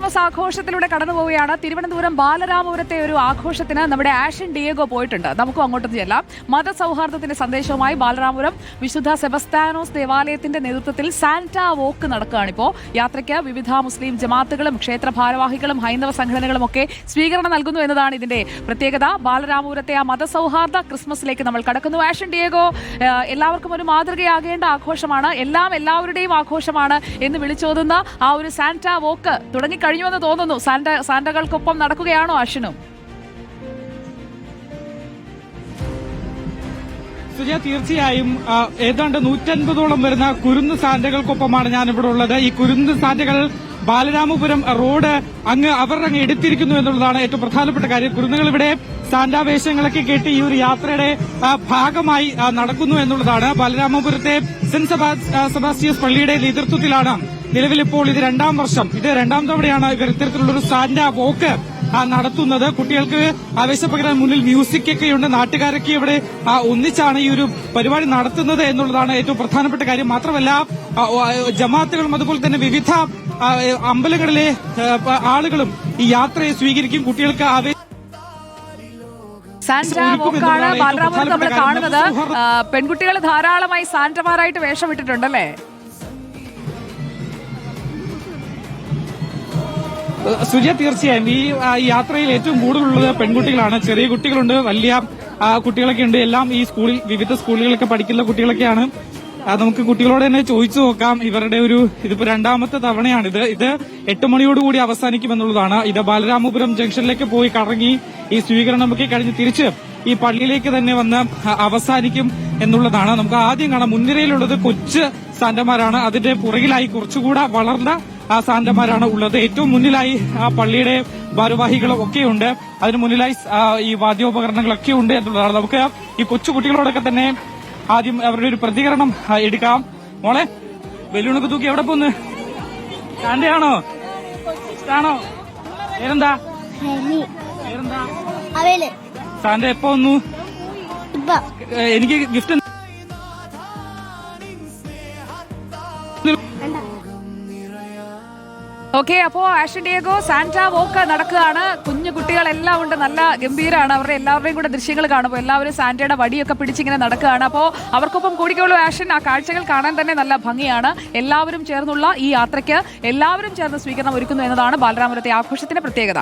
Christmas ആഘോഷത്തിലൂടെ കടന്നു പോവുകയാണ്. തിരുവനന്തപുരം ബാലരാമപുരത്തെ ഒരു ആഘോഷത്തിന് നമ്മുടെ ആഷൻ ഡിയേഗോ പോയിട്ടുണ്ട്. നമുക്കും അങ്ങോട്ട് ചെല്ലാം. മതസൗഹാർദ്ദത്തിന്റെ സന്ദേശവുമായി ബാലരാമപുരം വിശുദ്ധ സെബസ്ത്യാനോസ് ദേവാലയത്തിന്റെ നേതൃത്വത്തിൽ സാന്റാ വോക്ക് നടക്കുകയാണിപ്പോൾ. യാത്രയ്ക്ക് വിവിധ മുസ്ലിം ജമാഅത്തുകളും ക്ഷേത്ര ഭാരവാഹികളും ഹൈന്ദവ സംഘടനകളും ഒക്കെ സ്വീകരണം നൽകുന്നു എന്നതാണ് ഇതിന്റെ പ്രത്യേകത. ബാലരാമപുരത്തെ ആ മതസൗഹാർദ്ദ ക്രിസ്മസിലേക്ക് നമ്മൾ കടക്കുന്നു. ആഷൻ ഡിയേഗോ, എല്ലാവർക്കും ഒരു മാതൃകയാകേണ്ട ആഘോഷമാണ്, എല്ലാവരുടെയും ആഘോഷമാണ് എന്ന് വിളിച്ചോതുന്ന ആ ഒരു സാന്റാ വോക്ക് തുടങ്ങിക്കഴിഞ്ഞുവെന്ന് തോന്നുന്നു. സാന്റകൾക്കൊപ്പം നടക്കുകയാണോ അശ്വിനും? തീർച്ചയായും ഏതാണ്ട് 150ഓളം വരുന്ന കുരുന്ന് സാന്റകൾക്കൊപ്പമാണ് ഞാനിവിടെ ഉള്ളത്. ഈ കുരുന്ന് സാന്റകൾ ബാലരാമപുരം റോഡ് അവരങ്ങ് എടുത്തിരിക്കുന്നു എന്നുള്ളതാണ് ഏറ്റവും പ്രധാനപ്പെട്ട കാര്യം. കുരുന്നുകൾ ഇവിടെ സാന്റാവേഷങ്ങളൊക്കെ കേട്ട് ഈ ഒരു യാത്രയുടെ ഭാഗമായി നടക്കുന്നു എന്നുള്ളതാണ്. ബാലരാമപുരത്തെ സെന്റ് സെബാസ്റ്റ്യൻസ് പള്ളിയുടെ നേതൃത്വത്തിലാണ് നിലവിലിപ്പോൾ ഇത് രണ്ടാം തവണയാണ് ഇവർ ഇത്തരത്തിലുള്ളൊരു സാന്റാ വോക്ക് നടത്തുന്നത്. കുട്ടികൾക്ക് ആവേശപകരാൻ മുന്നിൽ മ്യൂസിക് ഒക്കെയുണ്ട്. നാട്ടുകാരൊക്കെ ഇവിടെ ഒന്നിച്ചാണ് ഈ ഒരു പരിപാടി നടത്തുന്നത് എന്നുള്ളതാണ് ഏറ്റവും പ്രധാനപ്പെട്ട കാര്യം. മാത്രമല്ല ജമാഅത്തുകളും അതുപോലെ തന്നെ വിവിധ അമ്പലങ്ങളിലെ ആളുകളും ഈ യാത്രയെ സ്വീകരിക്കും. കുട്ടികൾക്ക് സാന്റാ വോക്കാണ് ബാലരാമപുരം നമ്മൾ കാണുന്നത്. പെൺകുട്ടികൾ ധാരാളമായി സാന്റമാരായിട്ട് വേഷമിട്ടിട്ടുണ്ടല്ലേ? സുജയ, തീർച്ചയായും ഈ യാത്രയിൽ ഏറ്റവും കൂടുതലുള്ളത് പെൺകുട്ടികളാണ്. ചെറിയ കുട്ടികളുണ്ട്, വലിയ കുട്ടികളൊക്കെ ഉണ്ട്. എല്ലാം ഈ വിവിധ സ്കൂളുകളിലൊക്കെ പഠിക്കുന്ന കുട്ടികളൊക്കെയാണ്. നമുക്ക് കുട്ടികളോട് തന്നെ ചോദിച്ചു നോക്കാം. ഇവരുടെ ഇതിപ്പോ രണ്ടാമത്തെ തവണയാണിത്. ഇത് 8 മണിയോടുകൂടി അവസാനിക്കുമെന്നുള്ളതാണ്. ഇത് ബാലരാമപുരം ജംഗ്ഷനിലേക്ക് പോയി കറങ്ങി ഈ സ്വീകരണമൊക്കെ കഴിഞ്ഞ് തിരിച്ച് ഈ പള്ളിയിലേക്ക് തന്നെ വന്ന് അവസാനിക്കും എന്നുള്ളതാണ്. നമുക്ക് ആദ്യം കാണാം, മുൻനിരയിലുള്ളത് കൊച്ചു സാന്റമാരാണ്. അതിന്റെ പുറകിലായി കുറച്ചുകൂടെ വളർന്ന സാന്റമാരാണ് ഉള്ളത്. ഏറ്റവും മുന്നിലായി ആ പള്ളിയുടെ ഭാരവാഹികളും ഒക്കെയുണ്ട്. അതിന് മുന്നിലായി ഈ വാദ്യോപകരണങ്ങളൊക്കെ ഉണ്ട് എന്നുള്ളതാണ്. നമുക്ക് ഈ കൊച്ചുകുട്ടികളോടൊക്കെ തന്നെ ആദ്യം അവരുടെ ഒരു പ്രതികരണം എടുക്കാം. മോളെ, ബലൂണൊക്കെ തൂക്കി എവിടെ പോന്ന്? സാന്റയാണോ? ഇഷ്ടാണോ? പേരെന്താ? സാന്റ എപ്പോ വന്നു? എനിക്ക് ഗിഫ്റ്റ് ഓക്കെ, അപ്പോ ആഷൻ ഡിയേഗോ, സാന്റാ വോക്ക് നടക്കുകയാണ്. കുഞ്ഞു കുട്ടികളെല്ലാം ഉണ്ട്, നല്ല ഗംഭീരമാണ്. അവരുടെ എല്ലാവരുടെയും കൂടെ ദൃശ്യങ്ങൾ കാണുമ്പോൾ എല്ലാവരും സാന്റയുടെ വടിയൊക്കെ പിടിച്ചിങ്ങനെ നടക്കുകയാണ്. അപ്പോൾ അവർക്കൊപ്പം കൂടിക്കോളൂ ആഷൻ. ആ കാഴ്ചകൾ കാണാൻ തന്നെ നല്ല ഭംഗിയാണ്. എല്ലാവരും ചേർന്നുള്ള ഈ യാത്രയ്ക്ക് എല്ലാവരും ചേർന്ന് സ്വീകരണം ഒരുക്കുന്നു എന്നതാണ് ബാലരാമപുരത്തെ ആഘോഷത്തിന്റെ പ്രത്യേകത.